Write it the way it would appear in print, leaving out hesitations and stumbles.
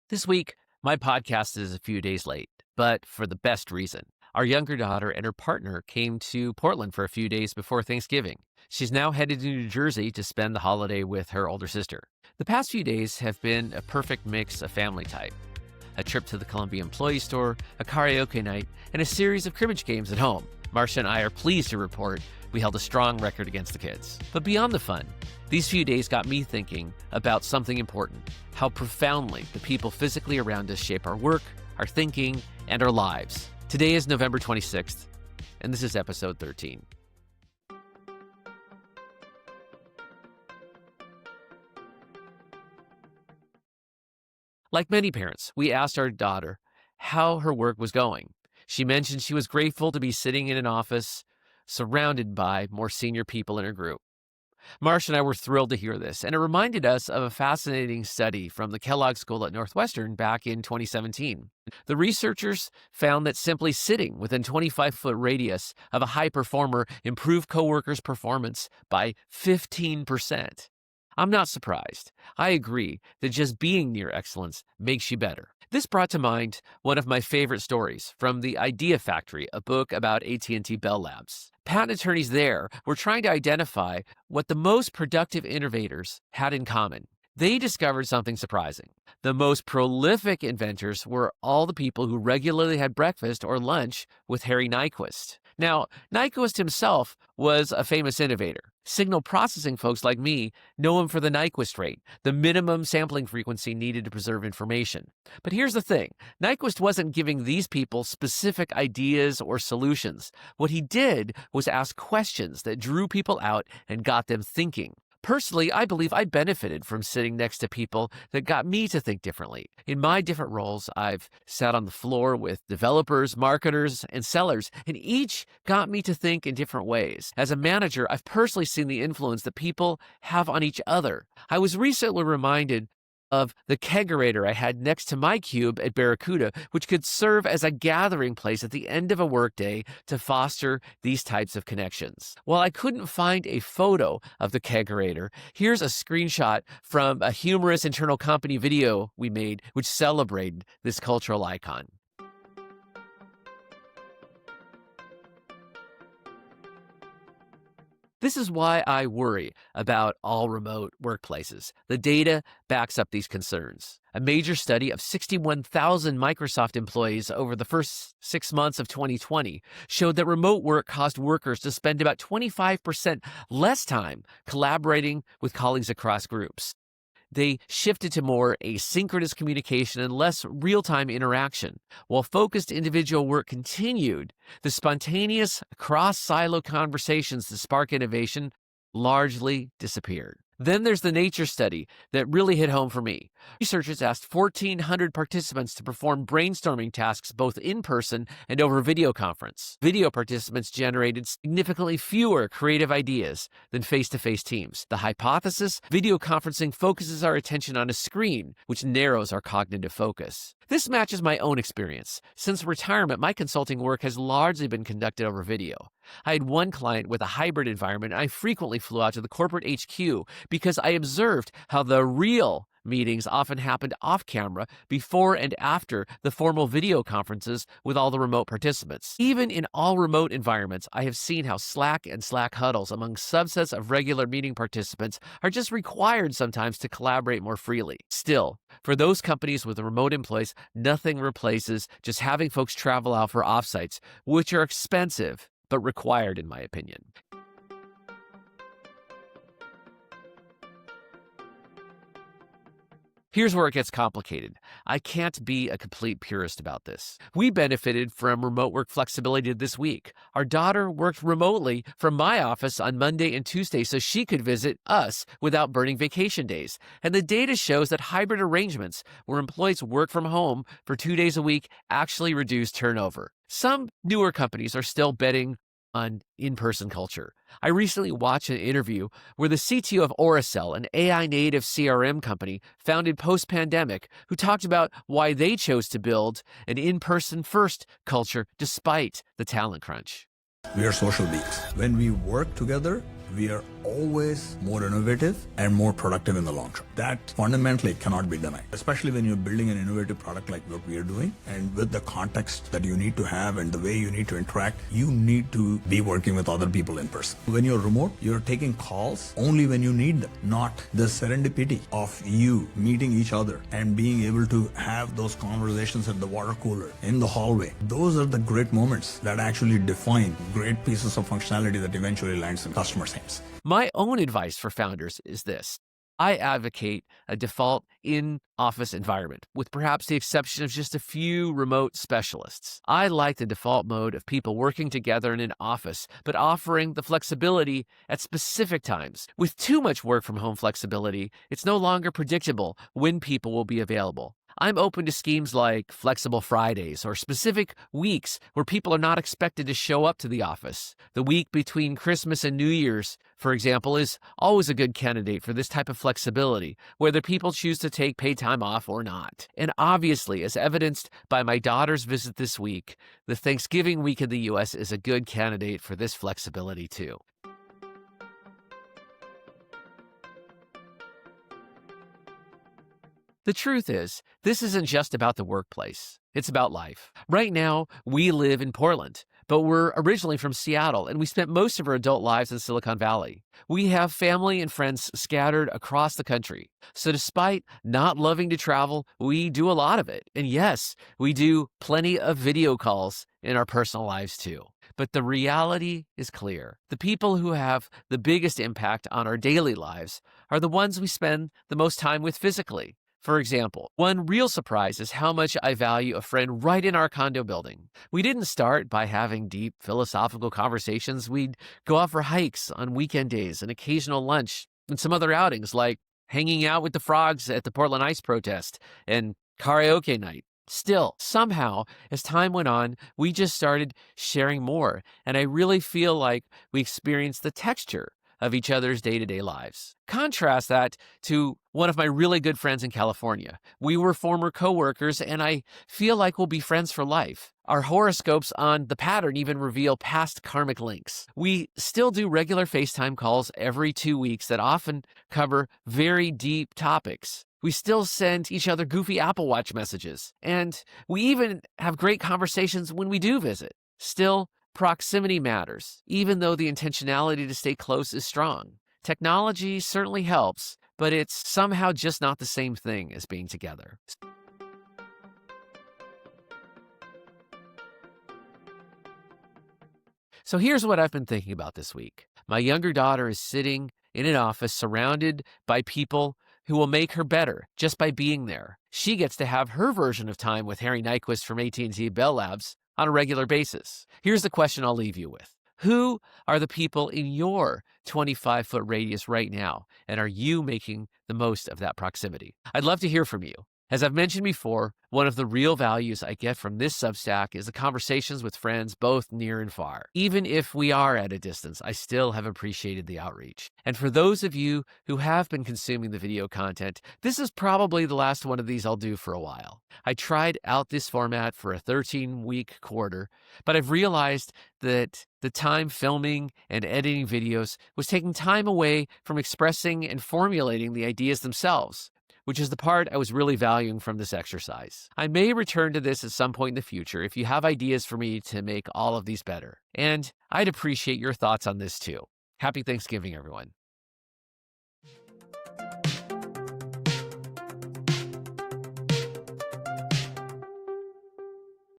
This week, my podcast is a few days late, but for the best reason. Our younger daughter and her partner came to Portland for a few days before Thanksgiving. She's now headed to New Jersey to spend the holiday with her older sister. The past few days have been a perfect mix of family type. A trip to the Columbia Employee Store, a karaoke night, and a series of cribbage games at home. Marcia and I are pleased to report we held a strong record against the kids. But beyond the fun, these few days got me thinking about something important: how profoundly the people physically around us shape our work, our thinking, and our lives. Today is November 26th, and this is episode 13. Like many parents, we asked our daughter how her work was going. She mentioned she was grateful to be sitting in an office surrounded by more senior people in her group. Marcia and I were thrilled to hear this, and it reminded us of a fascinating study from the Kellogg School at Northwestern back in 2017. The researchers found that simply sitting within 25-foot radius of a high performer improved coworkers' performance by 15%. I'm not surprised. I agree that just being near excellence makes you better. This brought to mind one of my favorite stories from The Idea Factory, a book about AT&T Bell Labs. Patent attorneys there were trying to identify what the most productive innovators had in common. They discovered something surprising. The most prolific inventors were all the people who regularly had breakfast or lunch with Harry Nyquist. Now, Nyquist himself was a famous innovator. Signal processing folks like me know him for the Nyquist rate, the minimum sampling frequency needed to preserve information. But here's the thing: Nyquist wasn't giving these people specific ideas or solutions. What he did was ask questions that drew people out and got them thinking. Personally, I believe I benefited from sitting next to people that got me to think differently. In my different roles, I've sat on the floor with developers, marketers, and sellers, and each got me to think in different ways. As a manager, I've personally seen the influence that people have on each other. I was recently reminded of the kegerator I had next to my cube at Barracuda, which could serve as a gathering place at the end of a workday to foster these types of connections. While I couldn't find a photo of the kegerator, here's a screenshot from a humorous internal company video we made, which celebrated this cultural icon. This is why I worry about all remote workplaces. The data backs up these concerns. A major study of 61,000 Microsoft employees over the first 6 months of 2020 showed that remote work caused workers to spend about 25% less time collaborating with colleagues across groups. They shifted to more asynchronous communication and less real-time interaction. While focused individual work continued, the spontaneous cross-silo conversations that spark innovation largely disappeared. Then there's the nature study that really hit home for me. Researchers asked 1,400 participants to perform brainstorming tasks both in person and over video conference. Video participants generated significantly fewer creative ideas than face-to-face teams. The hypothesis: video conferencing focuses our attention on a screen, which narrows our cognitive focus. This matches my own experience. Since retirement, my consulting work has largely been conducted over video. I had one client with a hybrid environment, and I frequently flew out to the corporate HQ because I observed how the real meetings often happened off camera before and after the formal video conferences with all the remote participants. Even in all remote environments, I have seen how Slack and Slack huddles among subsets of regular meeting participants are just required sometimes to collaborate more freely. Still, for those companies with remote employees, nothing replaces just having folks travel out for offsites, which are expensive but required, in my opinion. Here's where it gets complicated. I can't be a complete purist about this. We benefited from remote work flexibility this week. Our daughter worked remotely from my office on Monday and Tuesday so she could visit us without burning vacation days. And the data shows that hybrid arrangements where employees work from home for 2 days a week actually reduce turnover. Some newer companies are still betting on in-person culture. I recently watched an interview where the CTO of Oracell, an AI-native CRM company founded post-pandemic, who talked about why they chose to build an in-person first culture despite the talent crunch. We are social beings. When we work together, we are always more innovative and more productive in the long term. That fundamentally cannot be denied, especially when you're building an innovative product like what we are doing. And with the context that you need to have and the way you need to interact, you need to be working with other people in person. When you're remote, you're taking calls only when you need them, not the serendipity of you meeting each other and being able to have those conversations at the water cooler, in the hallway. Those are the great moments that actually define great pieces of functionality that eventually lands in customers' hands. My own advice for founders is this. I advocate a default in-office environment, with perhaps the exception of just a few remote specialists. I like the default mode of people working together in an office, but offering the flexibility at specific times. With too much work from home flexibility, it's no longer predictable when people will be available. I'm open to schemes like flexible Fridays or specific weeks where people are not expected to show up to the office. The week between Christmas and New Year's, for example, is always a good candidate for this type of flexibility, whether people choose to take paid time off or not. And obviously, as evidenced by my daughter's visit this week, the Thanksgiving week in the U.S. is a good candidate for this flexibility too. The truth is, this isn't just about the workplace. It's about life. Right now, we live in Portland, but we're originally from Seattle, and we spent most of our adult lives in Silicon Valley. We have family and friends scattered across the country. So despite not loving to travel, we do a lot of it. And yes, we do plenty of video calls in our personal lives too. But the reality is clear. The people who have the biggest impact on our daily lives are the ones we spend the most time with physically. For example, one real surprise is how much I value a friend right in our condo building. We didn't start by having deep philosophical conversations. We'd go out for hikes on weekend days, an occasional lunch, and some other outings like hanging out with the frogs at the Portland Ice protest and karaoke night. Still, somehow, as time went on, we just started sharing more, and I really feel like we experienced the texture of each other's day-to-day lives. Contrast that to one of my really good friends in California. We were former coworkers, and I feel like we'll be friends for life. Our horoscopes on The Pattern even reveal past karmic links. We still do regular FaceTime calls every 2 weeks that often cover very deep topics. We still send each other goofy Apple Watch messages, and we even have great conversations when we do visit. Still, proximity matters, even though the intentionality to stay close is strong. Technology certainly helps, but it's somehow just not the same thing as being together. So here's what I've been thinking about this week. My younger daughter is sitting in an office surrounded by people who will make her better just by being there. She gets to have her version of time with Harry Nyquist from AT&T Bell Labs on a regular basis. Here's the question I'll leave you with. Who are the people in your 25-foot radius right now, and are you making the most of that proximity? I'd love to hear from you. As I've mentioned before, one of the real values I get from this Substack is the conversations with friends both near and far. Even if we are at a distance, I still have appreciated the outreach. And for those of you who have been consuming the video content, this is probably the last one of these I'll do for a while. I tried out this format for a 13-week quarter, but I've realized that the time filming and editing videos was taking time away from expressing and formulating the ideas themselves, which is the part I was really valuing from this exercise. I may return to this at some point in the future if you have ideas for me to make all of these better. And I'd appreciate your thoughts on this too. Happy Thanksgiving, everyone.